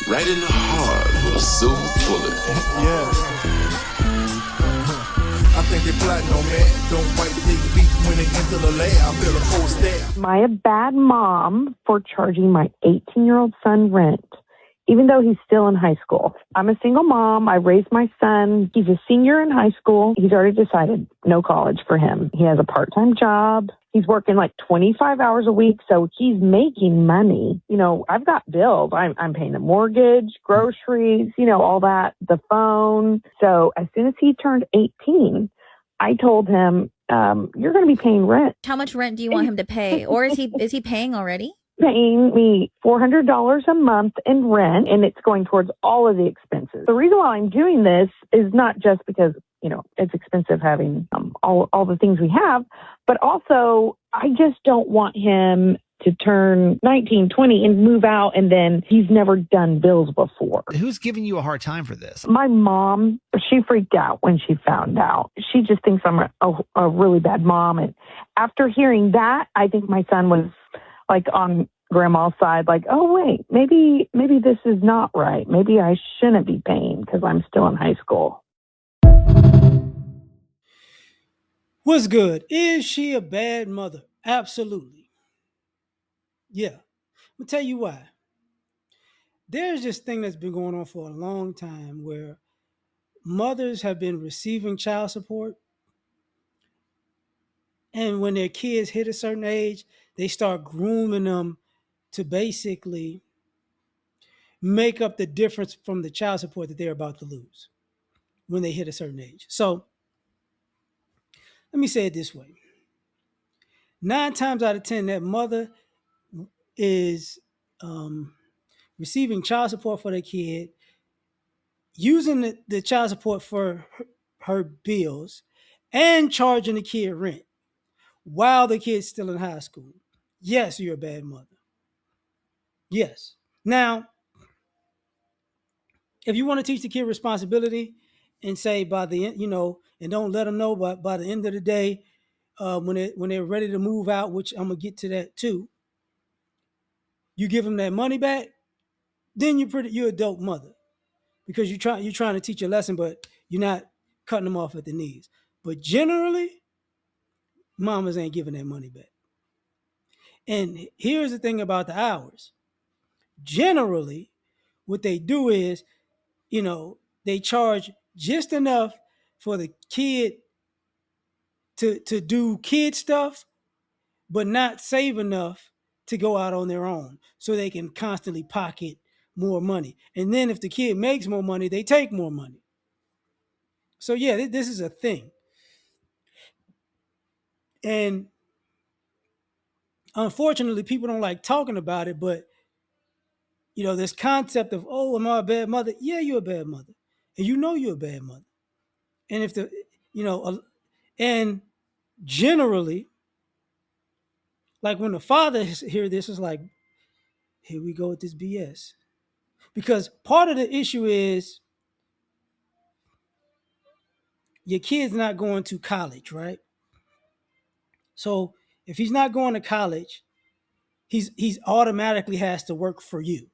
Right in the heart of Silver Bullet. Yeah. I think they plotting on me. Don't wipe their feet when they enter the L.A.R. I feel a cold stare. Am I a bad mom for charging my 18-year-old son rent, even though he's still in high school? I'm a single mom. I raised my son. He's a senior in high school. He's already decided no college for him. He has a part-time job. He's working like 25 hours a week, so he's making money. You know, I've got bills. I'm paying the mortgage, groceries, you know, all that, the phone. So as soon as he turned 18, I told him, you're going to be paying rent. How much rent do you want him to pay? Or is he paying already? Paying me $400 a month in rent, and it's going towards all of the expenses. The reason why I'm doing this is not just because, you know, it's expensive having all the things we have, but also I just don't want him to turn 19, 20 and move out, and then he's never done bills before. Who's giving you a hard time for this? My mom, she freaked out when she found out. She just thinks I'm a really bad mom. And after hearing that, I think my son was like on grandma's side, like, oh, wait, maybe this is not right. Maybe I shouldn't be paying because I'm still in high school. What's good? Is she a bad mother? Absolutely. Yeah. I'll tell you why. There's this thing that's been going on for a long time where mothers have been receiving child support, and when their kids hit a certain age, they start grooming them to basically make up the difference from the child support that they're about to lose when they hit a certain age. So let me say it this way. 9 times out of 10, that mother is receiving child support for their kid, using the child support for her bills, and charging the kid rent while the kid's still in high school. Yes, you're a bad mother. Yes. Now, if you want to teach the kid responsibility and say by the end, you know, and don't let them know by the end of the day, when they're ready to move out, which I'm gonna get to that too, you give them that money back, then you're a dope mother because you're trying to teach a lesson, but you're not cutting them off at the knees. But generally, mamas ain't giving that money back. And here's the thing about the hours. Generally, what they do is, you know, they charge just enough for the kid to do kid stuff, but not save enough to go out on their own so they can constantly pocket more money. And then if the kid makes more money, they take more money. So yeah, this is a thing. And unfortunately, people don't like talking about it, but you know, this concept of, oh, am I a bad mother? Yeah, you're a bad mother. And you know you're a bad mother. And if the, you know, and generally, like when the father hear this, is like, here we go with this BS. Because part of the issue is your kid's not going to college, right? So if he's not going to college, he's automatically has to work for you.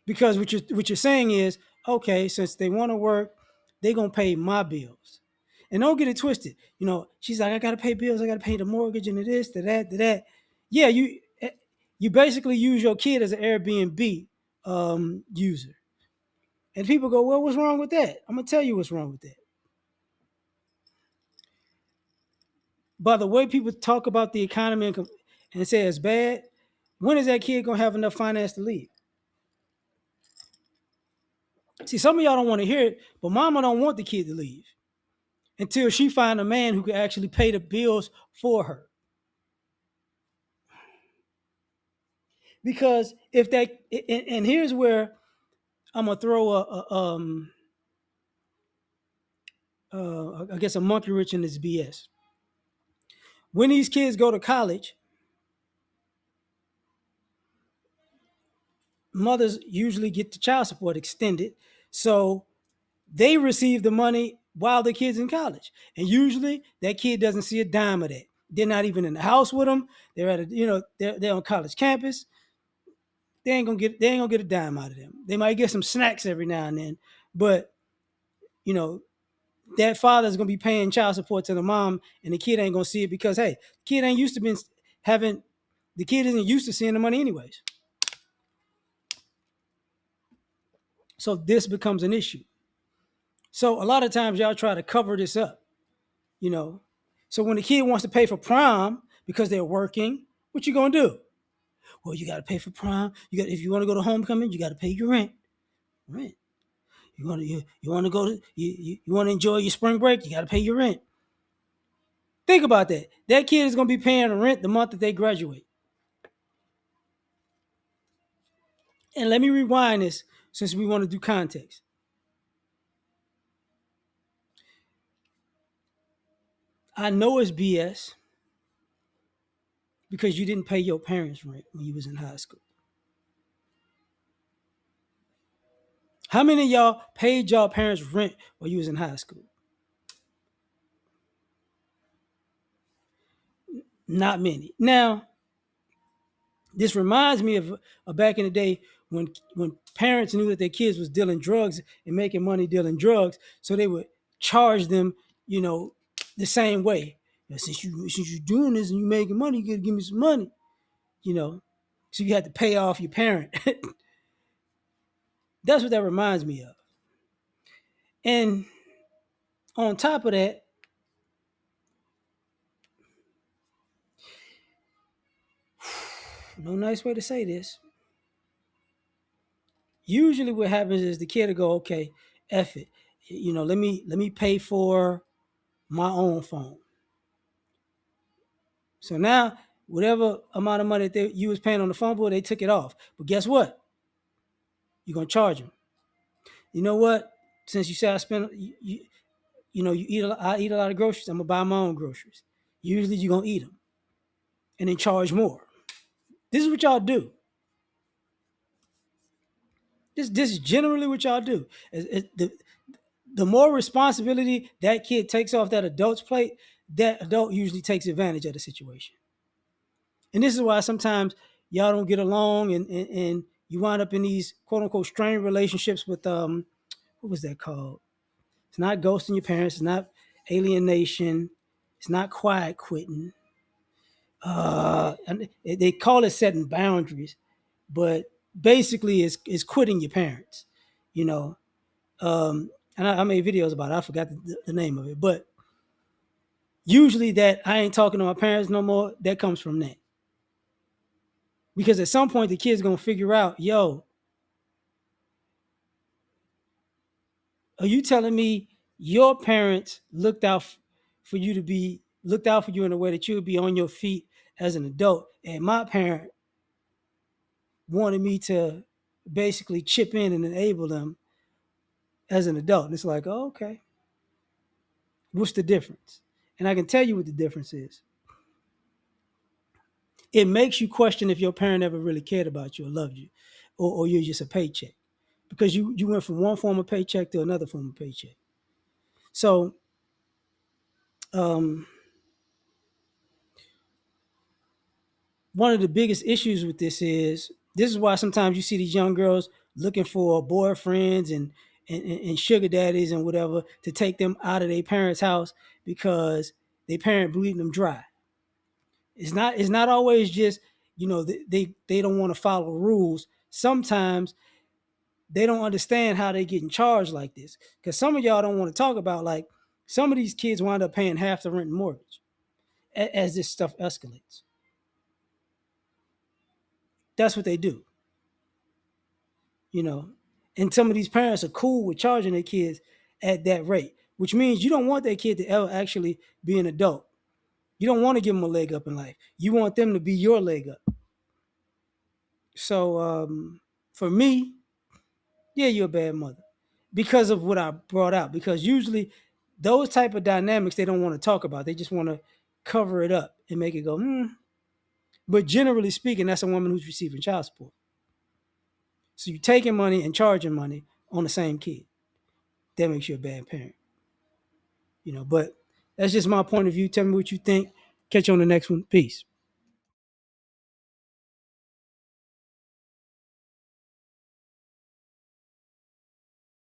Because what you're saying is, okay, since they want to work, they're gonna pay my bills. And don't get it twisted. You know, she's like, I gotta pay bills, I gotta pay the mortgage and the this, the that, the that. Yeah, you basically use your kid as an Airbnb user. And people go, well, what's wrong with that? I'm gonna tell you what's wrong with that. By the way people talk about the economy and say it's bad, when is that kid gonna have enough finance to leave? See, some of y'all don't want to hear it, but mama don't want the kid to leave until she find a man who can actually pay the bills for her. Because if that, and here's where I'm gonna throw I guess a monkey wrench in this BS. When these kids go to college, mothers usually get the child support extended, so they receive the money while the kid's in college, and usually that kid doesn't see a dime of that. They're not even in the house with them. They're at they're on college campus. they ain't gonna get a dime out of them. They might get some snacks every now and then, but you know, that father's gonna be paying child support to the mom, and the kid ain't gonna see it because hey, the kid ain't used to been having the kid isn't used to seeing the money anyways. So this becomes an issue. So a lot of times y'all try to cover this up, you know. So when the kid wants to pay for prom because they're working, what you gonna do? Well, you gotta pay for prom. You got if you want to go to homecoming, you gotta pay your rent. Rent. You want to go to you want to enjoy your spring break, you gotta pay your rent. Think about that. That kid is gonna be paying rent the month that they graduate. And let me rewind this since we want to do context. I know it's BS because you didn't pay your parents' rent when you was in high school. How many of y'all paid y'all parents' rent when you was in high school? Not many. Now, this reminds me of back in the day when parents knew that their kids was dealing drugs and making money dealing drugs, so they would charge them, you know, the same way. Since you're doing this and you making money, you gotta give me some money, you know. So you had to pay off your parent. That's what that reminds me of. And on top of that, no nice way to say this. Usually what happens is the kid will go, okay, F it. You know, let me pay for my own phone. So now whatever amount of money that you was paying on the phone bill, they took it off. But guess what? You're gonna charge them. You know what? Since you said I spend you know, I eat a lot of groceries, I'm gonna buy my own groceries. Usually you're gonna eat them and then charge more. This is what y'all do. This is generally what y'all do. The more responsibility that kid takes off that adult's plate, that adult usually takes advantage of the situation. And this is why sometimes y'all don't get along and you wind up in these quote unquote strained relationships with what was that called? It's not ghosting your parents, it's not alienation, it's not quiet quitting. And they call it setting boundaries, but basically it's quitting your parents, you know. And I made videos about it. I forgot the name of it, but usually that I ain't talking to my parents no more. That comes from that, because at some point the kid's gonna figure out, yo, are you telling me your parents looked out for you in a way that you would be on your feet as an adult, and my parent wanted me to basically chip in and enable them as an adult? And it's like, oh, okay, what's the difference? And I can tell you what the difference is. It makes you question if your parent ever really cared about you or loved you, or you're just a paycheck, because you went from one form of paycheck to another form of paycheck. So um, one of the biggest issues with this is why sometimes you see these young girls looking for boyfriends and sugar daddies and whatever to take them out of their parents' house because their parent bleeding them dry. It's not always just, you know, they don't want to follow rules. Sometimes they don't understand how they getting charged like this. Because some of y'all don't want to talk about, like, some of these kids wind up paying half the rent and mortgage as this stuff escalates. That's what they do, you know. And some of these parents are cool with charging their kids at that rate, which means you don't want that kid to ever actually be an adult. You don't want to give them a leg up in life. You want them to be your leg up. So for me, yeah, you're a bad mother because of what I brought out. Because usually those type of dynamics they don't want to talk about. They just want to cover it up and make it go, hmm. But generally speaking, that's a woman who's receiving child support. So you're taking money and charging money on the same kid. That makes you a bad parent. You know, but that's just my point of view. Tell me what you think. Catch you on the next one. Peace.